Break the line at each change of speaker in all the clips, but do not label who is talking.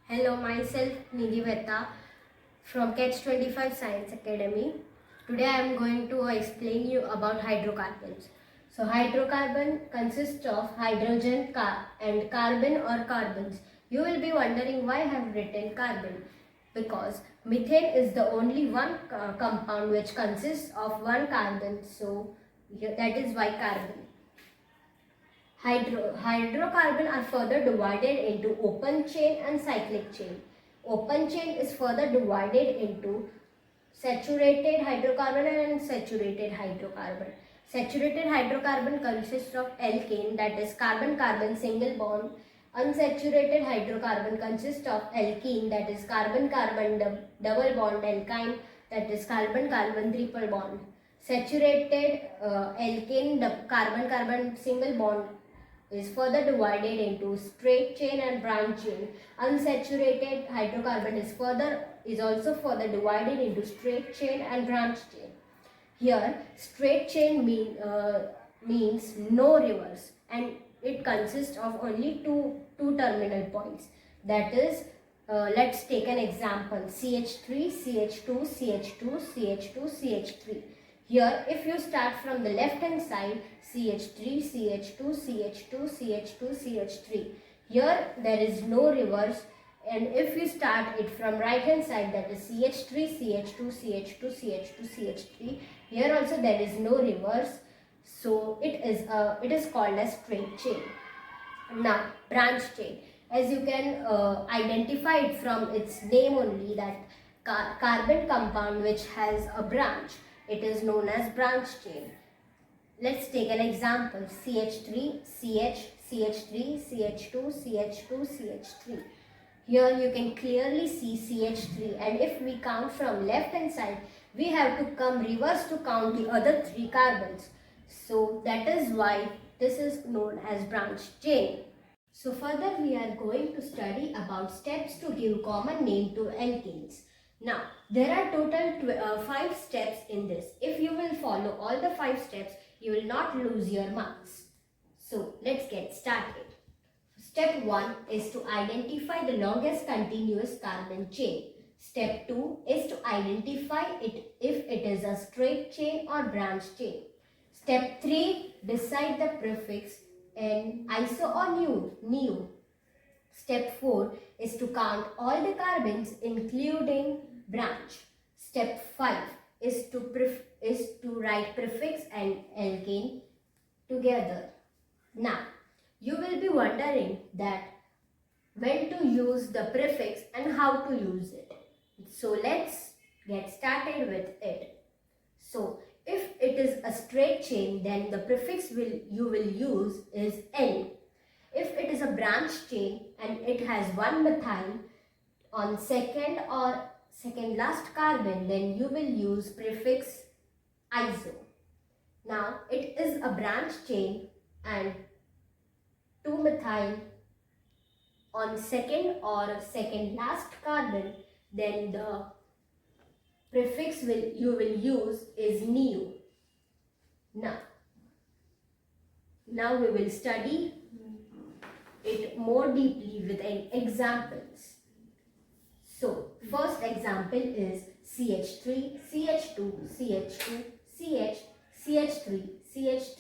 Hello, myself Nidhi Vetta from Catch 25 Science Academy. Today I am going to explain you about hydrocarbons. So hydrocarbon consists of hydrogen and carbon or carbons. You will be wondering why I have written carbon, because methane is the only one compound which consists of one carbon. So that is why carbon. Hydrocarbon are further divided into open chain and cyclic chain. Open chain is further divided into saturated hydrocarbon and unsaturated hydrocarbon. Saturated hydrocarbon consists of alkane, that is carbon-carbon single bond. Unsaturated hydrocarbon consists of alkene, that is carbon-carbon double bond, alkyne, that is carbon-carbon triple bond. Saturated alkane carbon-carbon single bond is further divided into straight chain and branch chain. Unsaturated hydrocarbon is also further divided into straight chain and branch chain. Here, straight chain means no reverse, and it consists of only two terminal points. That is, let's take an example: CH3, CH2, CH2, CH2, CH3. Here, if you start from the left hand side, CH3, CH2, CH2, CH2, CH3. Here, there is no reverse. And if you start it from right hand side, that is CH3, CH2, CH2, CH2, CH3. Here also there is no reverse. So it is called as straight chain. Now, branch chain. As you can identify it from its name only, that carbon compound which has a branch, it is known as branch chain. Let's take an example: CH3, CH, CH3, CH2, CH2, CH3. Here you can clearly see CH3, and if we count from left hand side, we have to come reverse to count the other three carbons. So that is why this is known as branch chain. So further we are going to study about steps to give common name to alkenes. Now there are total 5 steps in this. If you will follow all the 5 steps, you will not lose your marks. So let's get started. Step 1 is to identify the longest continuous carbon chain. Step 2 is to identify it if it is a straight chain or branch chain. Step 3, decide the prefix in iso or neo. Step 4 is to count all the carbons including branch. Step 5 is to write prefix and alkane together. Now, you will be wondering that when to use the prefix and how to use it. So let's get started with it. So if it is a straight chain, then the prefix you will use is N. If it is a branch chain and it has one methyl on second or second last carbon, then you will use prefix iso. Now it is a branch chain and 2-methyl on second or second last carbon, then the prefix you will use is neo. Now we will study it more deeply with examples. So first example is CH3, CH2, CH2, CH, CH3, CH3.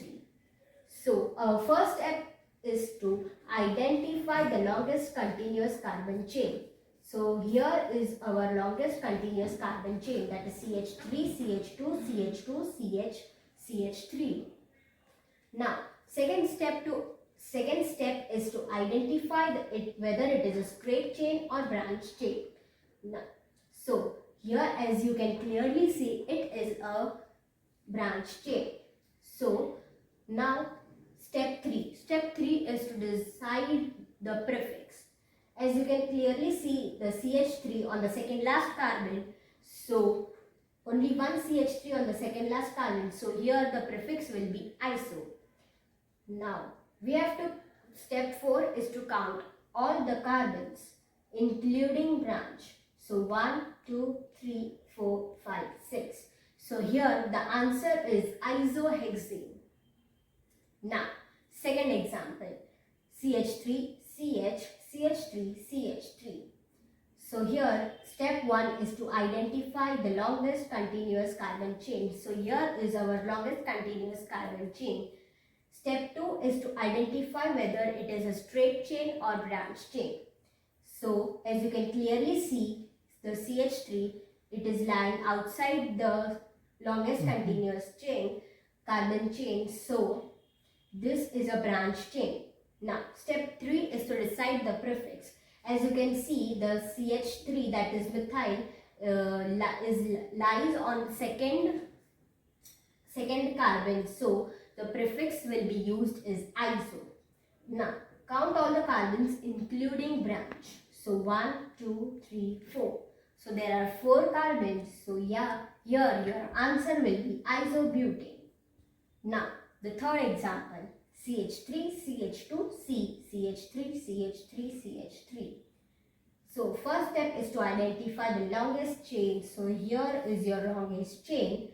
So our first step is to identify the longest continuous carbon chain. So here is our longest continuous carbon chain, that is CH3, CH2, CH2, CH, CH3. Now second step is to identify whether it is a straight chain or branch chain. Now, so here, as you can clearly see, it is a branch chain. So now step 3 is to decide the prefix. As you can clearly see the CH3 on the second last carbon, so only one CH3 on the second last carbon, so here the prefix will be iso. Now we have to, step 4 is to count all the carbons including branch. So 1, 2, 3, 4, 5, 6. So here the answer is isohexane. Now second example, CH3, CH, CH3, CH3. So here step 1 is to identify the longest continuous carbon chain. So here is our longest continuous carbon chain. Step 2 is to identify whether it is a straight chain or branch chain. So as you can clearly see, the CH3, it is lying outside the longest continuous chain, carbon chain. So this is a branch chain. Now step 3 is to decide the prefix. As you can see, the CH3, that is methyl, lies on second carbon. So the prefix will be used is iso. Now count all the carbons including branch. So 1, 2, 3, 4. So there are 4 carbons. So yeah, here your answer will be isobutane. Now the third example, CH3, CH2, C, CH3, CH3, CH3. So first step is to identify the longest chain. So here is your longest chain.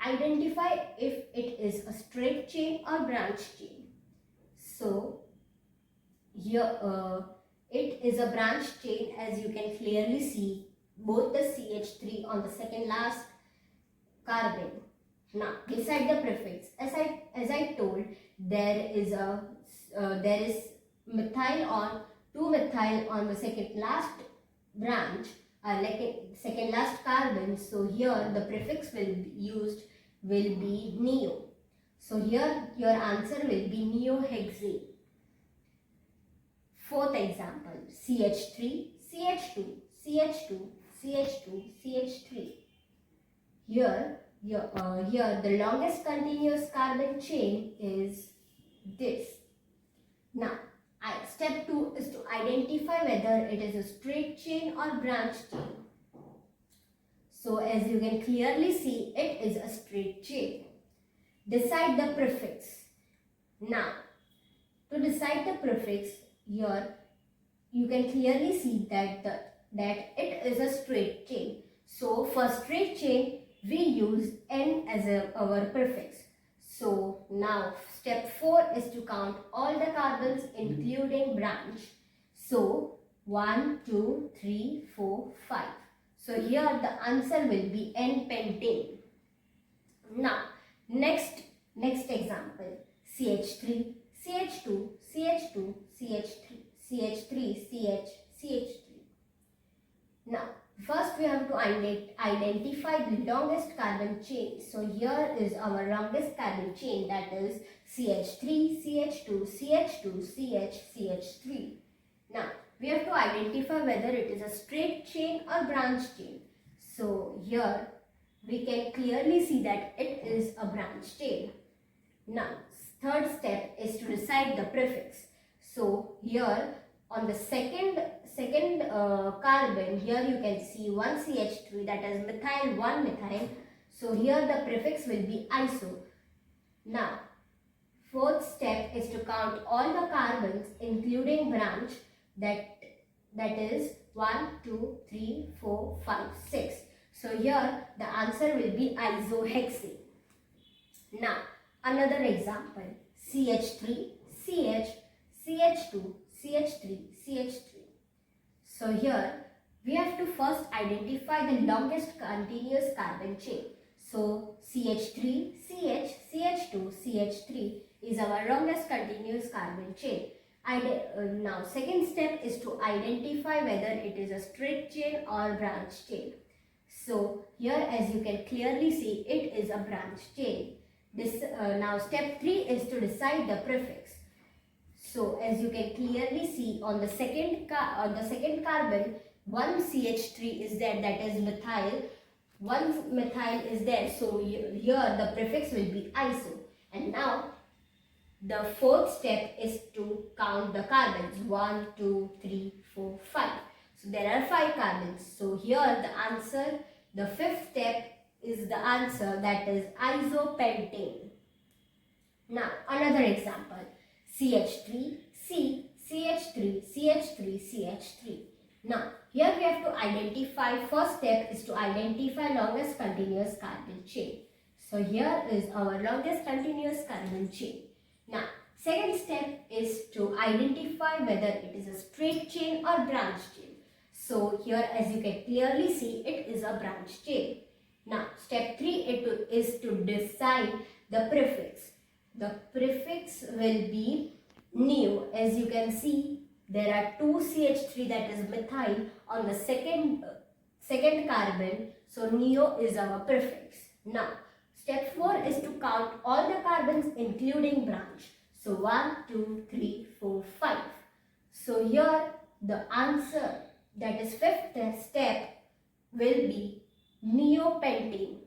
Identify if it is a straight chain or branch chain. So here it is a branch chain, as you can clearly see both the CH3 on the second last carbon. Now decide the prefix. As I told, there is methyl on 2-methyl on the second last branch, second last carbon. So here the prefix will be used will be neo. So here your answer will be neohexane. Fourth example, CH3, CH2, CH2, CH2, CH3. Here the longest continuous carbon chain is this. Now step 2 is to identify whether it is a straight chain or branch chain. So as you can clearly see, it is a straight chain. Decide the prefix. Now to decide the prefix, here you can clearly see that it is a straight chain. So for straight chain we use N as our prefix. So now step 4 is to count all the carbons including branch. So 1, 2, 3, 4, 5. So here the answer will be N-pentane. Now next example, CH3, CH2, CH2, CH3, CH3, CH3. Now first we have to identify the longest carbon chain. So here is our longest carbon chain, that is CH3, CH2, CH2, CH, CH3. Now we have to identify whether it is a straight chain or branch chain. So here we can clearly see that it is a branch chain. Now third step is to decide the prefix. So here on the second carbon, here you can see 1 CH3, that is methyl 1-methyl. So here the prefix will be iso. Now fourth step is to count all the carbons including branch, that is 1, 2, 3, 4, 5, 6. So here the answer will be isohexane. Now another example, CH3, CH, CH2, CH3, CH3. So here we have to first identify the longest continuous carbon chain. So CH3, CH, CH2, CH3 is our longest continuous carbon chain. Now second step is to identify whether it is a straight chain or branch chain. So here as you can clearly see, it is a branch chain. Now step 3 is to decide the prefix. So as you can clearly see on the second carbon, 1 CH3 is there, that is methyl. 1 methyl is there, so here the prefix will be iso. And now the fourth step is to count the carbons, 1, 2, 3, 4, 5. So there are 5 carbons. So here the answer, the fifth step is the answer, that is isopentane. Now another example, CH3, C, CH3, CH3, CH3. Now here we have to identify, first step is to identify longest continuous carbon chain. So here is our longest continuous carbon chain. Now second step is to identify whether it is a straight chain or branch chain. So here, as you can clearly see, it is a branch chain. Now, step 3 is to decide the prefix. The prefix will be neo. As you can see, there are two CH3, that is methyl, on the second carbon. So neo is our prefix. Now, step 4 is to count all the carbons including branch. So 1, 2, 3, 4, 5. So here the answer, that is fifth step, will be neopentane.